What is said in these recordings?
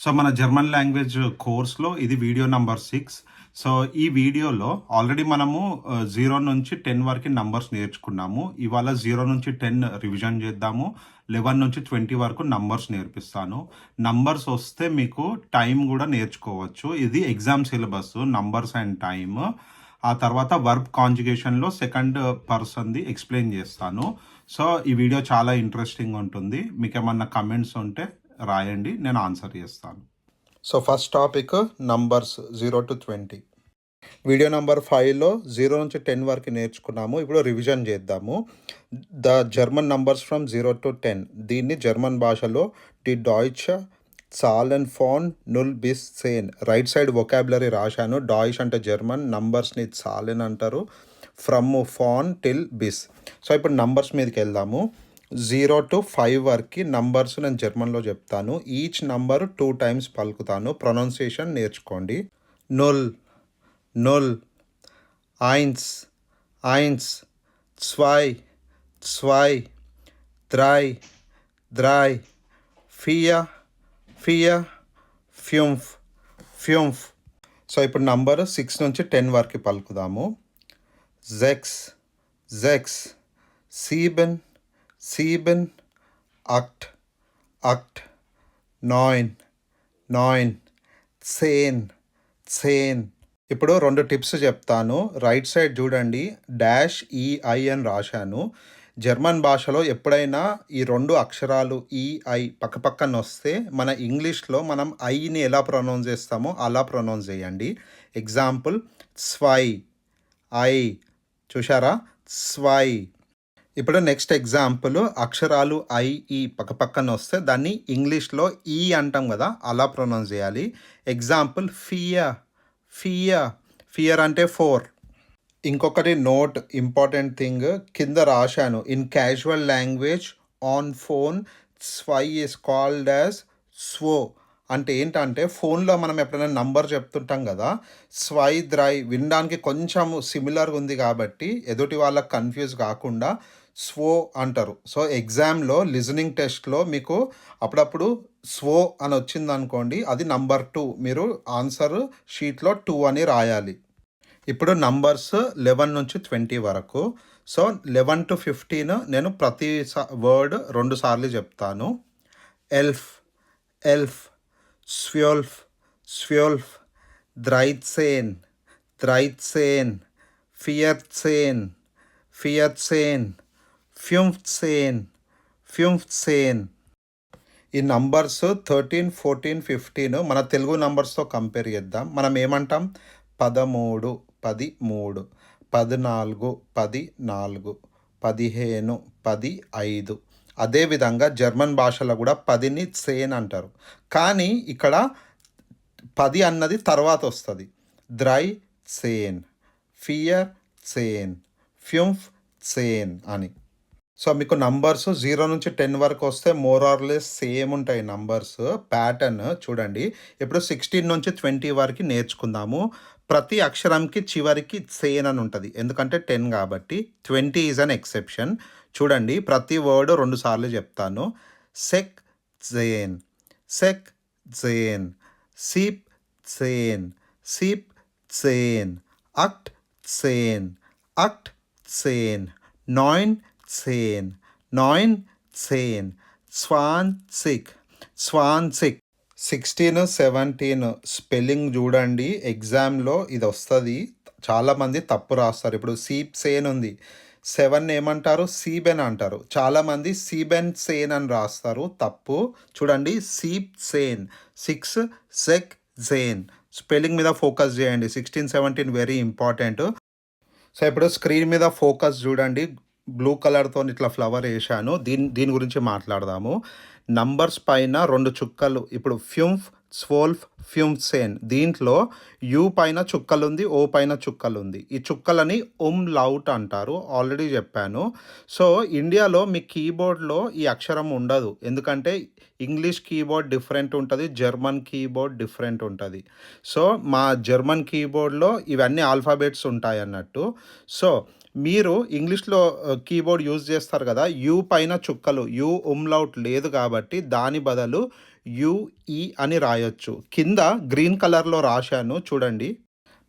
So మన German language కోర్స్లో ఇది వీడియో నంబర్ 6. సో ఈ వీడియోలో ఆల్రెడీ మనము 0 నుంచి 10 వరకు నంబర్స్ నేర్చుకున్నాము. ఇవాళ 0 నుంచి 10 రివిజన్ చేద్దాము. 11 నుంచి 20 వరకు నంబర్స్ నేర్పిస్తాను. నంబర్స్ వస్తే మీకు టైం కూడా నేర్చుకోవచ్చు. ఇది exam syllabus numbers and time. ఆ తర్వాత వర్బ్ కాంజుగేషన్లో సెకండ్ పర్సన్ది ఎక్స్ప్లెయిన్ చేస్తాను. సో ఈ వీడియో చాలా ఇంట్రెస్టింగ్ ఉంటుంది. మీకు ఏమన్నా కమెంట్స్ ఉంటే రాయండి, నేను ఆన్సర్ చేస్తాను. So first topic numbers 0 to 20. Video number 5లో 0 నుంచి 10 వరకు నేర్చుకున్నాము. ఇప్పుడు రివిజన్ చేద్దాము. The German numbers from 0 to 10. దీన్ని జర్మన్ భాషలో ది డాయిచ్ సాలెన్ ఫాన్ 0 bis 10. రైట్ సైడ్ వొకాబులరీ రాశాను. డాయిష్ అంటే జర్మన్, నంబర్స్ని సాలెన్ అంటారు. ఫ్రమ్ ఫాన్ టిల్ బిస్. సో ఇప్పుడు నంబర్స్ మీదకి వెళ్దాము. 0 to 5 వరకు నంబర్స్ నేను జర్మన్లో చెప్తాను. Each number 2 times పలుకుతాను. ప్రొనౌన్సియేషన్ నేర్చుకోండి. 0, 0, 1, 1, 2, 2, 3, 3, 4, 4, 5, 5. సో ఇప్పుడు నంబర్ 6 నుంచి 10 వరకు పలుకుదాము. 6, 6, 7, 7, 8, 8, 9, 9, 10, 10. ఇప్పుడు 2 టిప్స్ చెప్తాను. రైట్ సైడ్ చూడండి, డాష్ ఈఐ అని రాశాను. జర్మన్ భాషలో ఎప్పుడైనా ఈ 2 అక్షరాలు ఈఐ పక్కపక్కన వస్తే మన ఇంగ్లీష్లో మనం ఐని ఎలా ప్రొనౌన్స్ చేస్తామో అలా ప్రొనౌన్స్ చేయండి. ఎగ్జాంపుల్ స్వై, ఐ, చూసారా, స్వై. ఇప్పుడు నెక్స్ట్ ఎగ్జాంపుల్, అక్షరాలు ఐ ఈ పక్కపక్కన వస్తే దాన్ని ఇంగ్లీష్లో ఈ అంటాం కదా, అలా ప్రొనౌన్స్ చేయాలి. ఎగ్జాంపుల్ ఫియర్, ఫియర్, ఫియర్ అంటే 4. ఇంకొకటి నోట్, ఇంపార్టెంట్ థింగ్, కింద రాశాను, in casual language on phone స్వై ఈస్ కాల్డ్ యాజ్ స్వో. అంటే ఏంటంటే ఫోన్లో మనం ఎప్పుడైనా నంబర్ చెప్తుంటాం కదా, స్వై ద్రై వినడానికి కొంచెం సిమిలర్గా ఉంది కాబట్టి ఎదుటి వాళ్ళకి కన్ఫ్యూజ్ కాకుండా స్వో అంటారు. సో ఎగ్జామ్లో లిజనింగ్ టెస్ట్లో మీకు అప్పుడప్పుడు స్వో అని వచ్చింది అనుకోండి, అది నంబర్ 2. మీరు ఆన్సర్ షీట్లో 2 అని రాయాలి. ఇప్పుడు నంబర్స్ 11 నుంచి 20 వరకు. సో 11 to 15 నేను ప్రతి వర్డ్ 2 సార్లు చెప్తాను. Elf, elf, 12, 12, 13, 13, 14, 14, 15, 15. ఈ నంబర్స్ 13, 14, 15 మన తెలుగు నంబర్స్తో కంపేర్ చేద్దాం. మనం ఏమంటాం, 13, 13, 14, 14, 15, 15. అదేవిధంగా జర్మన్ భాషలో కూడా 10ని సేన్ అంటారు. కానీ ఇక్కడ 10 అన్నది తర్వాత వస్తుంది. ద్రై సేన్, ఫియర్ సేన్, 15 అని. సో మీకు నంబర్స్ 0 నుంచి 10 వరకు వస్తే మోర్ ఆర్ లెస్ సేమ్ ఉంటాయి నంబర్స్. ప్యాటర్న్ చూడండి. ఇప్పుడు 16 నుంచి 20 వరకు నేర్చుకుందాము. ప్రతి అక్షరంకి చివరికి సేన్ అని ఉంటుంది, ఎందుకంటే 10 కాబట్టి. 20 ఈజ్ అన్ ఎక్సెప్షన్. చూడండి, ప్రతి వర్డ్ 2 సార్లు చెప్తాను. సెక్ జేన్, సెక్ జేన్, సీప్ జేన్, సీప్ జేన్, అక్ట్ జేన్, అక్ట్ జేన్, 9 10, 9 10, 20, 20. 16, 17 స్పెల్లింగ్ చూడండి. ఎగ్జామ్లో ఇది వస్తుంది, చాలామంది తప్పు రాస్తారు. ఇప్పుడు సీప్ సేన్ ఉంది, 7 ఏమంటారు, సీబెన్ అంటారు. చాలామంది సీబెన్ సేన్ అని రాస్తారు, తప్పు. చూడండి, సీప్ సేన్. 6 సెక్ జేన్. స్పెల్లింగ్ మీద ఫోకస్ చేయండి. 16, 17 వెరీ ఇంపార్టెంట్. సో ఇప్పుడు స్క్రీన్ మీద ఫోకస్ చూడండి, బ్లూ కలర్తో ఇట్లా ఫ్లవర్ వేసాను. దీని గురించి మాట్లాడదాము. నంబర్స్ పైన 2 చుక్కలు. ఇప్పుడు 15, 12, 15. దీంట్లో యూ పైన చుక్కలుంది, ఓ పైన చుక్కలుంది. ఈ చుక్కలని లౌట్ అంటారు, ఆల్రెడీ చెప్పాను. సో ఇండియాలో మీ కీబోర్డ్లో ఈ అక్షరం ఉండదు, ఎందుకంటే ఇంగ్లీష్ కీబోర్డ్ డిఫరెంట్ ఉంటుంది, జర్మన్ కీబోర్డ్ డిఫరెంట్ ఉంటుంది. సో మా జర్మన్ కీబోర్డ్లో ఇవన్నీ ఆల్ఫాబెట్స్ ఉంటాయి అన్నట్టు. సో మీరు ఇంగ్లీష్లో కీబోర్డ్ యూజ్ చేస్తారు కదా, యూ పైన చుక్కలు, యూ లౌట్ లేదు కాబట్టి దాని బదులు యుఈ అని రాయొచ్చు. కింద గ్రీన్ కలర్‌లో రాశాను చూడండి.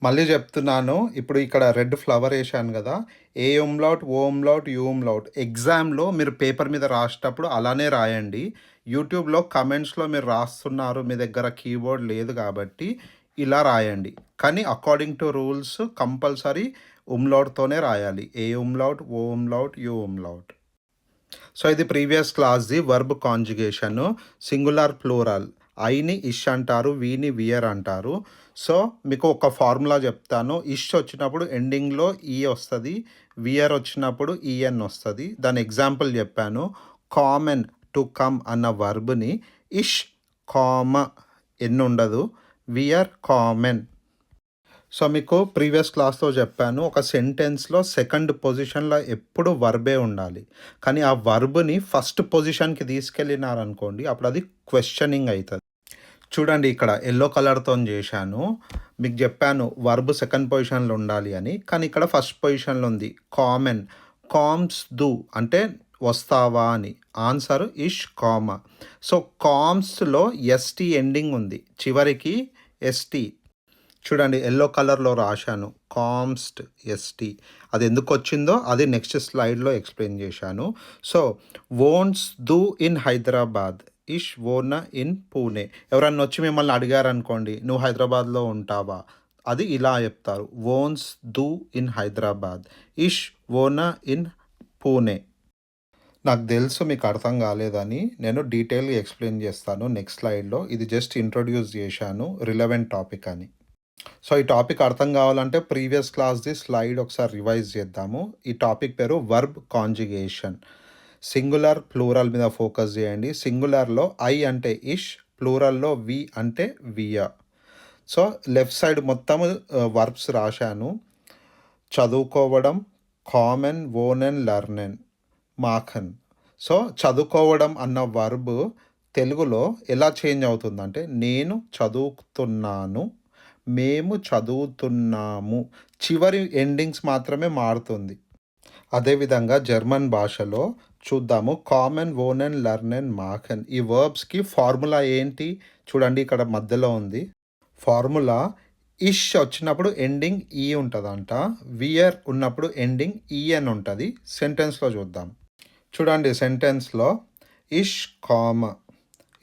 మళ్ళీ చెప్తున్నాను. ఇప్పుడు ఇక్కడ రెడ్ ఫ్లవర్ ఏశాను గదా! ఏ ఉంలౌట్, ఓ ఉంలౌట్, యు ఉంలౌట్. ఎగ్జామ్‌లో మీరు పేపర్ మీద రాసేటప్పుడు అలానే రాయండి. యూట్యూబ్‌లో కమెంట్స్‌లో మీరు రాస్తున్నారు. మీ దగ్గర కీబోర్డ్ లేదు కాబట్టి ఇలా రాయండి. కానీ అకార్డింగ్ టు రూల్స్ కంపల్సరీ ఉంలౌట్‌తోనే రాయాలి. A umlaut, O umlaut, U umlaut. So ఇది ప్రీవియస్ క్లాస్‌ది వర్బ్ కాంజుగేషను. Singular, plural. ఐని ఇష్ అంటారు. వీని వియర్ అంటారు. సో మీకు ఒక ఫార్ములా చెప్తాను. ఇష్ వచ్చినప్పుడు ఎండింగ్‌లో ఈ వస్తది. వియర్ వచ్చినప్పుడు ఈఎన్ వస్తది. దాని ఎగ్జాంపుల్ చెప్పాను. కామన్, టు కమ్ అన్న వర్బ్‌ని ఇష్, కామ ఎన్ ఉండదు. వియర్, కామన్. సో మీకు ప్రీవియస్ క్లాస్‌లో చెప్పాను. ఒక సెంటెన్స్‌లో సెకండ్ పొజిషన్‌లో ఎప్పుడు వర్బే ఉండాలి. కానీ ఆ వర్బ్‌ని ఫస్ట్ పొజిషన్‌కి తీసుకెళ్ళినారనుకోండి అప్పుడు అది క్వెషనింగ్ అయితది. చూడండి ఇక్కడ యెల్లో కలర్‌తోని చేశాను. మీకు చెప్పాను వర్బ్ సెకండ్ పొజిషన్‌లో ఉండాలి అని. కానీ ఇక్కడ ఫస్ట్ పొజిషన్‌లో ఉంది. కామన్. కామ్స్ దు అంటే వస్తావా అని. ఆన్సర్ ఇష్ కామ. సో కామ్స్‌లో ఎస్‌టి ఎండింగ్ ఉంది. చివరికి ఎస్‌టి. చూడండి యెల్లో కలర్‌లో రాశాను. కామ్స్ట్ ఎస్‌టి. అది ఎందుకొచ్చిందో అది నెక్స్ట్ స్లైడ్‌లో ఎక్స్‌ప్లెయిన్ చేశాను. సో వోంట్స్ డు ఇన్ హైదరాబాద్. ఇష్ వోన ఇన్ పూణే. ఎవరన్నా వచ్చి మిమ్మల్ని అడిగారనుకోండి, నువ్వు హైదరాబాద్‌లో ఉంటావా? అది ఇలా చెప్తారు. వోన్స్ డు ఇన్ హైదరాబాద్. ఇష్ వోన ఇన్ పూణే. నాకు తెలుసు మీకు అర్థం కాలేదని. నేను డీటెయిల్‌గా ఎక్స్‌ప్లెయిన్ చేస్తాను నెక్స్ట్ స్లైడ్‌లో. ఇది జస్ట్ ఇంట్రొడ్యూస్ చేశాను రిలవెంట్ టాపిక్ అని. సో ఈ టాపిక్ అర్థం కావాలంటే ప్రీవియస్ క్లాస్‌ది స్లైడ్ ఒకసారి రివైజ్ చేద్దాము. ఈ టాపిక్ పేరు వర్బ్ కాంజుగేషన్. సింగులర్, ప్లూరల్ మీద ఫోకస్ చేయండి. సింగులర్‌లో ఐ అంటే ఇష్, ప్లూరల్‌లో వి అంటే వియ. సో లెఫ్ట్ సైడ్ మొత్తము వర్బ్స్ రాశాను. చదువుకోవడం, కామన్, వోనెన్, లర్నెన్, మాఖన్. సో చదువుకోవడం అన్న వర్బ్ తెలుగులో ఎలా చేంజ్ అవుతుందంటే నేను చదువుతున్నాను, మేము చదువుతున్నాము. చివరి ఎండింగ్స్ మాత్రమే మారుతుంది. అదేవిధంగా జర్మన్ భాషలో చూద్దాము. కామన్, వోనెన్, లర్నెన్, మాఖన్. ఈ వర్బ్స్‌కి ఫార్ములా ఏంటి? చూడండి ఇక్కడ మధ్యలో ఉంది. ఫార్ములా ఇష్ వచ్చినప్పుడు ఎండింగ్ ఈ ఉంటదంట. వియర్ ఉన్నప్పుడు ఎండింగ్ ఈఎన్ ఉంటది. సెంటెన్స్‌లో చూద్దాం. చూడండి సెంటెన్స్‌లో ఇష్ కామ,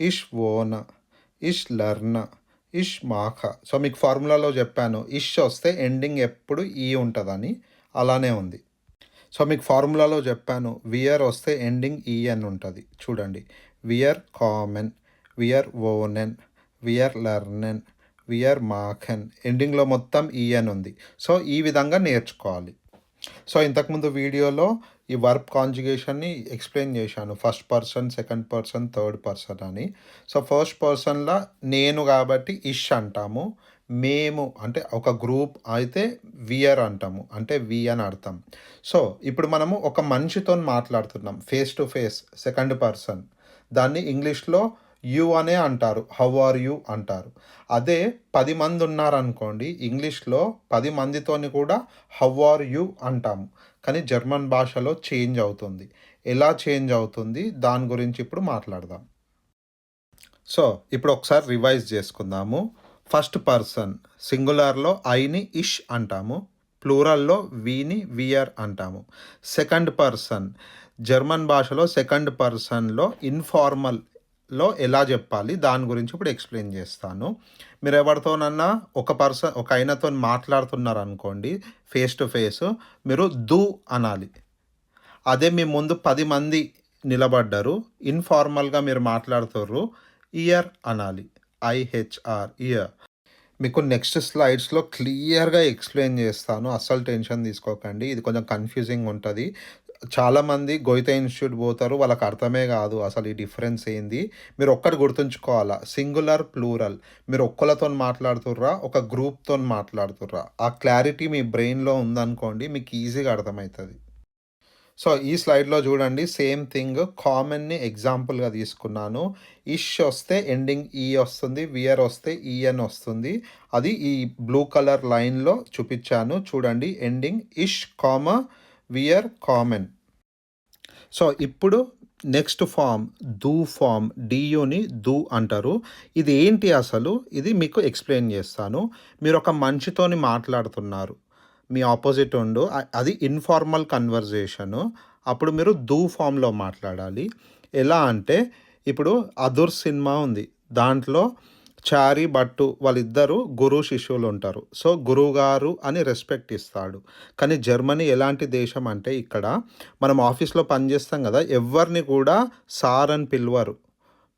ఇష్ వోన, ఇష్ లర్న, ఇష్ మాఖ. సో మీకు ఫార్ములాలో చెప్పాను. ఇష్ వస్తే ఎండింగ్ ఎప్పుడు ఈ ఉంటదని. అలానే ఉంది. సో మీకు ఫార్ములాలో చెప్పాను. వియర్ వస్తే ఎండింగ్ ఈఎన్ ఉంటది. చూడండి. వియర్ కామన్, వియర్ వోనెన్, వియర్ లర్నెన్, వియర్ మాఖన్. ఎండింగ్‌లో మొత్తం ఈఎన్ ఉంది. సో ఈ విధంగా నేర్చుకోవాలి. సో ఇంతకుముందు వీడియోలో ఈ వర్బ్ కాంజుగేషన్‌ని ఎక్స్‌ప్లెయిన్ చేశాను. First person, second person, third person అని. సో ఫస్ట్ పర్సన్‌లో నేను కాబట్టి ఇష్ అంటాము. మేము అంటే ఒక గ్రూప్ అయితే వియర్ అంటాము. అంటే వి అని అర్థం. సో ఇప్పుడు మనము ఒక మనిషితోని మాట్లాడుతున్నాం. Face to face second person. దాన్ని ఇంగ్లీష్‌లో యూ అనే అంటారు. హౌ ఆర్ యూ అంటారు. అదే 10 మంది ఉన్నారనుకోండి ఇంగ్లీష్‌లో 10 మందితోని కూడా హౌ ఆర్ యూ అంటాము. కానీ జర్మన్ భాషలో చేంజ్ అవుతుంది. ఎలా చేంజ్ అవుతుంది దాని గురించి ఇప్పుడు మాట్లాడదాం. సో ఇప్పుడు ఒకసారి రివైజ్ చేసుకుందాము. ఫస్ట్ పర్సన్ సింగులర్‌లో ఐని ఇష్ అంటాము. ప్లూరల్‌లో వీని వియర్ అంటాము. సెకండ్ పర్సన్ జర్మన్ భాషలో సెకండ్ పర్సన్‌లో ఇన్ఫార్మల్‌లో ఎలా చెప్పాలి దాని గురించి ఇప్పుడు ఎక్స్‌ప్లెయిన్ చేస్తాను. మీరు ఎవరితోనన్నా ఒక ఆయనతోని మాట్లాడుతున్నారనుకోండి ఫేస్ టు ఫేస్ మీరు దు అనాలి. అదే మీ ముందు 10 మంది నిలబడ్డారు. ఇన్ఫార్మల్‌గా మీరు మాట్లాడుతుర్రు. ఇయర్ అనాలి. IHR year. మీకు నెక్స్ట్ స్లైడ్స్‌లో క్లియర్‌గా ఎక్స్‌ప్లెయిన్ చేస్తాను. అస్సలు టెన్షన్ తీసుకోకండి. ఇది కొంచెం కన్‌ఫ్యూజింగ్ ఉంటది. చాలామంది గోయితే ఇన్‌స్టిట్యూట్ పోతారు. వాళ్ళకి అర్థమే కాదు అసలు ఈ డిఫరెన్స్ ఏంది. మీరు ఒక్కటి గుర్తుంచుకోవాలా. Singular, plural. మీరు ఒక్కళ్ళతోని మాట్లాడుతుర్రా? ఒక గ్రూప్‌తోని మాట్లాడుతుర్రా? ఆ క్లారిటీ మీ బ్రెయిన్‌లో ఉందనుకోండి మీకు ఈజీగా అర్థమైతది. సో ఈ స్లైడ్‌లో చూడండి సేమ్ థింగ్ కామన్‌ని ఎగ్జాంపుల్‌గా తీసుకున్నాను. ఇష్ వస్తే ఎండింగ్ ఈ వస్తుంది. వియర్ వస్తే ఈఎన్ వస్తుంది. అది ఈ బ్లూ కలర్ లైన్‌లో చూపించాను. చూడండి ఎండింగ్ ఇష్, కామ, వియర్, కామన్. సో ఇప్పుడు నెక్స్ట్ ఫామ్ దు ఫామ్, డియుని దు అంటారు. ఇది ఏంటి అసలు? ఇది మీకు ఎక్స్‌ప్లెయిన్ చేస్తాను. మీరొక మనిషితోని మాట్లాడుతున్నారు. మీ ఆపోజిట్ ఉండు. అది ఇన్ఫార్మల్ కన్వర్జేషను. అప్పుడు మీరు దు ఫామ్‌లో మాట్లాడాలి. ఎలా అంటే ఇప్పుడు 'అదుర్' సినిమా ఉంది. దాంట్లో చారి, భట్టు వాళ్ళిద్దరూ గురువు శిష్యులు ఉంటారు. సో, గురువుగారు అని రెస్పెక్ట్ ఇస్తాడు. కానీ జర్మనీ ఎలాంటి దేశం అంటే ఇక్కడ మనం ఆఫీస్‌లో పనిచేస్తాం గదా! ఎవ్వరిని కూడా సార్ అని పిలవరు.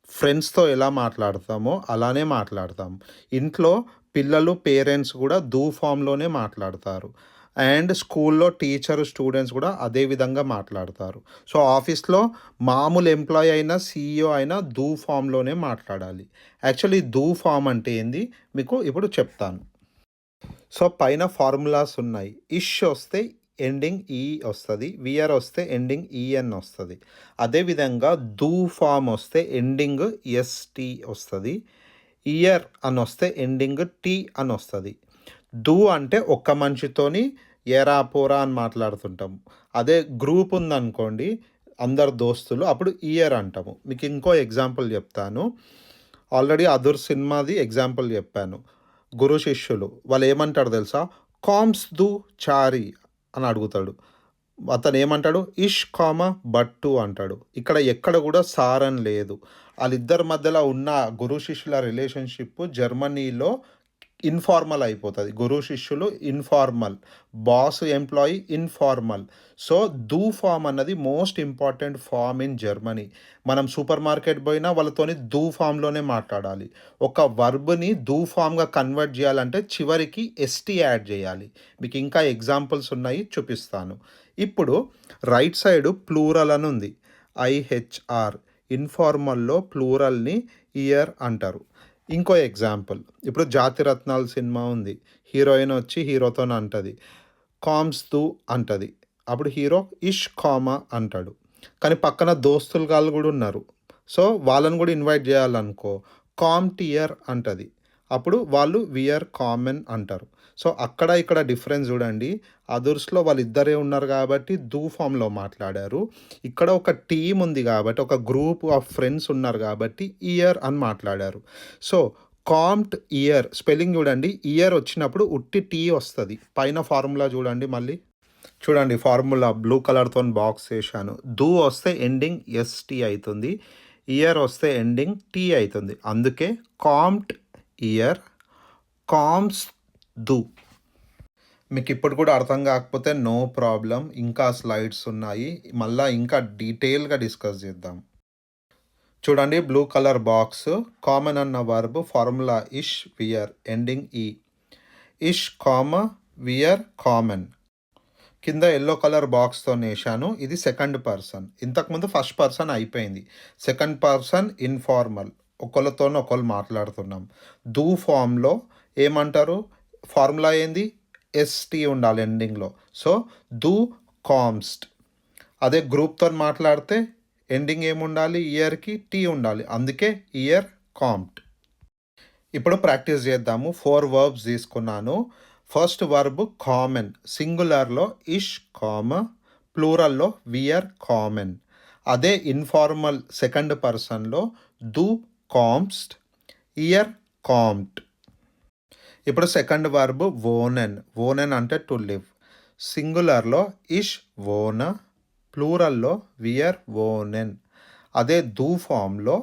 ఫ్రెండ్స్‌తో ఎలా మాట్లాడతామో అలానే మాట్లాడతాం. ఇంట్లో పిల్లలు, పేరెంట్స్ కూడా దు ఫామ్‌లోనే మాట్లాడతారు. అండ్ స్కూల్లో టీచరు, స్టూడెంట్స్ కూడా అదే విధంగా మాట్లాడతారు. సో, ఆఫీస్‌లో మామూలు ఎంప్లాయీ అయినా, సీఈఓ అయినా దు ఫామ్‌లోనే మాట్లాడాలి. యాక్చువల్లీ దు ఫామ్ అంటే ఏంది మీకు ఇప్పుడు చెప్తాను. సో, పైన ఫార్ములాస్ ఉన్నాయి. ఇష్ వస్తే ఎండింగ్ ఈ వస్తది. విఆర్ వస్తే ఎండింగ్ ఈఎన్ వస్తది. అదేవిధంగా దు ఫామ్ వస్తే ఎండింగ్ ఎస్‌టి వస్తది. ఇయర్ అని వస్తే ఎండింగ్ టి అని వస్తది. డు అంటే ఒక్క మనిషితోని ఏరా పోరా అని మాట్లాడుతుంటాం. అదే గ్రూప్ ఉందనుకోండి, అందరు దోస్తులు, అప్పుడు ఇయర్ అంటాము. మీకు ఇంకో ఎగ్జాంపుల్ చెప్తాను. ఆల్రెడీ 'అదుర్' సినిమాది ఎగ్జాంపుల్ చెప్పాను. గురు శిష్యులు వాళ్ళు ఏమంటారు తెలుసా? కామ్స్ దు చారి అని అడుగుతాడు. అతను ఏమంటాడు? ఇష్ కామ బట్టు అంటాడు. ఇక్కడ ఎక్కడ కూడా సార్ అని లేదు. వాళ్ళిద్దరి మధ్యలో ఉన్న గురు శిష్యుల రిలేషన్షిప్ జర్మనీలో ఇన్ఫార్మల్ అయిపోతుంది. గురు శిష్యులు informal, boss employee informal. So, దు ఫామ్ అన్నది most important form in Germany. మనం సూపర్ మార్కెట్ పోయినా వాళ్ళతోని దు ఫామ్లోనే మాట్లాడాలి. ఒక వర్బ్ని దు ఫామ్గా కన్వర్ట్ చేయాలంటే చివరికి ఎస్టీ యాడ్ చేయాలి. మీకు ఇంకా ఎగ్జాంపుల్స్ ఉన్నాయి, చూపిస్తాను. ఇప్పుడు రైట్ సైడ్ ప్లూరల్ అని ఉంది. ఐహెచ్ఆర్, ఇన్ఫార్మల్లో ప్లూరల్ని ఇయర్ అంటారు. ఇంకో ఎగ్జాంపుల్, ఇప్పుడు 'జాతిరత్నాలు' సినిమా ఉంది. హీరోయిన్ వచ్చి హీరోతోని అంటది, కామ్స్ దు అంటది. అప్పుడు హీరో ఇష్ కామ అంటాడు. కానీ పక్కన దోస్తులు గాళ్ళు కూడా ఉన్నారు. సో, వాళ్ళని కూడా ఇన్వైట్ చేయాలనుకో, కామ్ టియర్ అంటది. అప్పుడు వాళ్ళు వియర్ కామన్ అంటారు. సో, అక్కడ ఇక్కడ డిఫరెన్స్ చూడండి. 'అదుర్స్‌లో' వాళ్ళిద్దరే ఉన్నారు కాబట్టి దు ఫామ్‌లో మాట్లాడారు. ఇక్కడ ఒక టీమ్ ఉంది కాబట్టి, ఒక గ్రూప్ ఆఫ్ ఫ్రెండ్స్ ఉన్నారు కాబట్టి ఇయర్ అని మాట్లాడారు. సో, కామ్ట్ ఇయర్ స్పెల్లింగ్ చూడండి. ఇయర్ వచ్చినప్పుడు ఉట్టి టీ వస్తది. పైన ఫార్ములా చూడండి మళ్ళీ. చూడండి ఫార్ములా బ్లూ కలర్‌తోని బాక్స్ ఏశాను. దు వస్తే ఎండింగ్ ఎస్‌టి అయితుంది. ఇయర్ వస్తే ఎండింగ్ టీ అయితుంది. అందుకే కామ్ట్ ఇయర్, కామ్స్ దు. మీకు ఇప్పుడు కూడా అర్థం కాకపోతే నో ప్రాబ్లం. ఇంకా స్లైడ్స్ ఉన్నాయి. మళ్ళా ఇంకా డీటెయిల్‌గా డిస్కస్ చేద్దాం. చూడండి బ్లూ కలర్ బాక్స్. కామన్ అన్న వర్బ్ ఫార్ములా ఇష్, వియర్, ఎండింగ్ ఈ. ఇష్ కామ వియర్ కామన్. కింద ఎల్లో కలర్ బాక్స్తో వేశాను. ఇది సెకండ్ పర్సన్. ఇంతకుముందు ఫస్ట్ పర్సన్ అయిపోయింది. సెకండ్ పర్సన్ ఇన్ఫార్మల్, ఒకళ్ళతోనే ఒకళ్ళు మాట్లాడుతున్నాం. దు ఫామ్లో ఏమంటారు? ఫార్ములా ఏంది? ఎస్టీ ఉండాలి ఎండింగ్లో. సో, దు కామ్స్ట్. అదే గ్రూప్తో మాట్లాడితే ఎండింగ్ ఏముండాలి? ఇయర్కి టీ ఉండాలి. అందుకే ఇయర్ కామ్ట్. ఇప్పుడు ప్రాక్టీస్ చేద్దాము. 4 వర్బ్స్ తీసుకున్నాను. ఫస్ట్ వర్బ్ కామన్. సింగులర్లో ఇష్ కామ, ప్లూరల్లో వియర్ కామన్. అదే ఇన్ఫార్మల్ సెకండ్ పర్సన్లో దు కామ్స్ట్, ఇయర్ కామ్ట్. ఇప్పుడు సెకండ్ వర్బ్ వోనెన్. వోనెన్ అంటే టు లివ్. సింగులర్లో ఇష్ వోన, ప్లూరల్లో వియర్ వోనెన్. అదే దు ఫామ్లో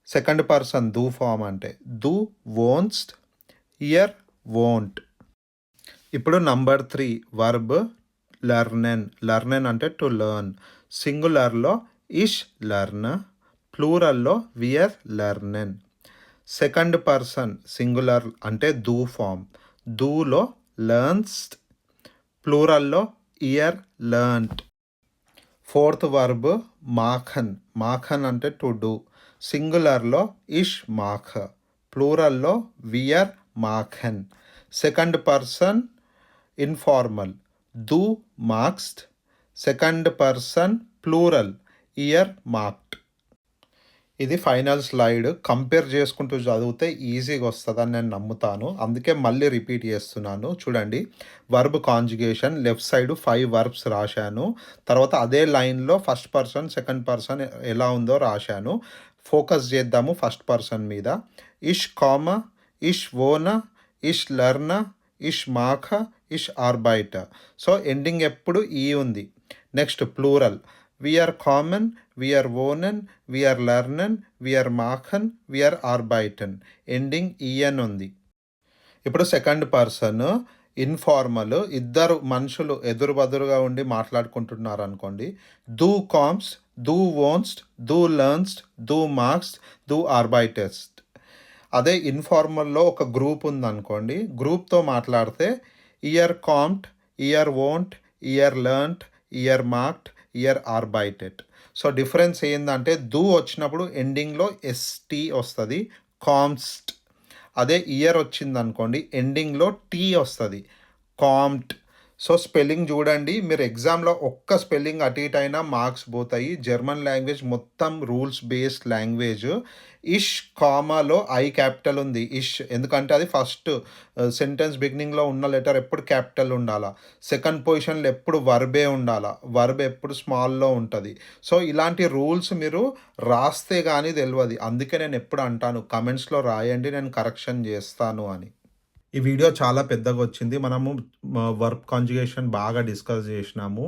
సెకండ్ పర్సన్ దు ఫామ్ అంటే దు వోన్స్ట్, ఇయర్ వోంట్. ఇప్పుడు నంబర్ 3 వర్బ్ లెర్నెన్. లెర్నెన్ అంటే టు లెర్న్. సింగులర్లో ఇష్ లెర్న, ప్లూరల్లో వియర్ లెర్నెన్. సెకండ్ పర్సన్ సింగులర్ అంటే దు ఫామ్. దూలో లెర్న్స్ట్, ప్లూరల్లో ఇయర్ లెర్న్ట్. ఫోర్త్ వర్బ్ మాఖన్. మాఖన్ అంటే టు డూ. సింగులర్లో ఇష్ మాఖ, ప్లూరల్లో వియర్ మాఖన్. సెకండ్ పర్సన్ ఇన్ఫార్మల్ దు మాక్స్ట్. సెకండ్ పర్సన్ ప్లూరల్ ఇయర్ మాక్ట్. ఇది ఫైనల్ స్లైడ్. కంపేర్ చేసుకుంటూ చదివితే ఈజీగా వస్తదని నేను నమ్ముతాను. అందుకే మళ్ళీ రిపీట్ చేస్తున్నాను. చూడండి, verb conjugation left side 5 verbs రాశాను. తర్వాత అదే లైన్‌లో ఫస్ట్ పర్సన్, సెకండ్ పర్సన్ ఎలా ఉందో రాశాను. ఫోకస్ చేద్దాము ఫస్ట్ పర్సన్ మీద. ఇష్ కామ, ఇష్ వోన, ఇష్ లెర్న, ఇష్ మాఖ, ఇష్ ఆర్బైట్. సో ఎండింగ్ ఎప్పుడు ఈ ఉంది. Next plural. వి ఆర్ కామన్, వి ఆర్ wohnen, వి ఆర్ lernen, వి ఆర్ machen, వి ఆర్ arbeiten. Ending E N. ఇప్పుడు సెకండ్ పర్సన్ ఇన్ఫార్మల్. ఇద్దరు మనుషులు ఎదురు బదురుగా ఉండి మాట్లాడుకుంటున్నారు అనుకోండి. దు కామ్స్, దు వోన్స్ట్, దు లర్న్స్ట్, దు మార్క్స్, దు ఆర్బైటెస్ట్. అదే ఇన్ఫార్మల్లో ఒక గ్రూప్ ఉందనుకోండి. గ్రూప్తో మాట్లాడితే ఇయర్ కామ్ట్, ఇయర్ వోంట్, ఇయర్ లర్న్ట్, ఇయర్ మార్క్డ్, ఇయర్ ఆర్బైటెడ్. సో డిఫరెన్స్ ఏంటంటే దు వచ్చినప్పుడు ఎండింగ్లో ఎస్టీ వస్తుంది, కామ్స్ట్. అదే ఇయర్ వచ్చింది అనుకోండి, ఎండింగ్లో టీ వస్తుంది, కామ్ట్. సో స్పెల్లింగ్ చూడండి, మీరు ఎగ్జామ్లో ఒక్క స్పెల్లింగ్ అటు ఇటు అయినా మార్క్స్ పోతాయి. జర్మన్ లాంగ్వేజ్ మొత్తం రూల్స్ బేస్డ్ లాంగ్వేజ్. ఇష్ కామాలో ఐ క్యాపిటల్ ఉంది, ఇష్, ఎందుకంటే అది ఫస్ట్ సెంటెన్స్ బిగినింగ్లో ఉన్న లెటర్ ఎప్పుడు క్యాపిటల్ ఉండాలా. సెకండ్ పొజిషన్లో ఎప్పుడు వర్బే ఉండాలా, వర్బ్ ఎప్పుడు స్మాల్లో ఉంటుంది. సో ఇలాంటి రూల్స్ మీరు రాస్తే కానీ తెలియదు. అందుకే నేను ఎప్పుడు అంటాను కమెంట్స్లో రాయండి, నేను కరెక్షన్ చేస్తాను అని. ఈ వీడియో చాలా పెద్దగా వచ్చింది. మనము వర్బ్ కాంజుగేషన్ బాగా డిస్కస్ చేసినాము.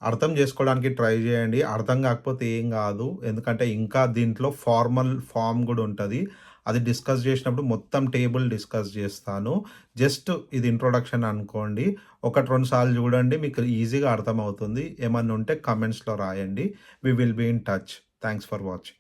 అర్థం చేసుకోవడానికి ట్రై చేయండి. అర్థం కాకపోతే ఏం కాదు, ఎందుకంటే ఇంకా దీంట్లో ఫార్మల్ ఫామ్ కూడా ఉంటుంది. అది డిస్కస్ చేసినప్పుడు మొత్తం టేబుల్ డిస్కస్ చేస్తాను. జస్ట్ ఇది ఇంట్రొడక్షన్ అనుకోండి. 1-2 సార్లు చూడండి, మీకు ఈజీగా అర్థమవుతుంది. ఏమన్నా ఉంటే కమెంట్స్లో రాయండి. We will be in touch. Thanks for watching.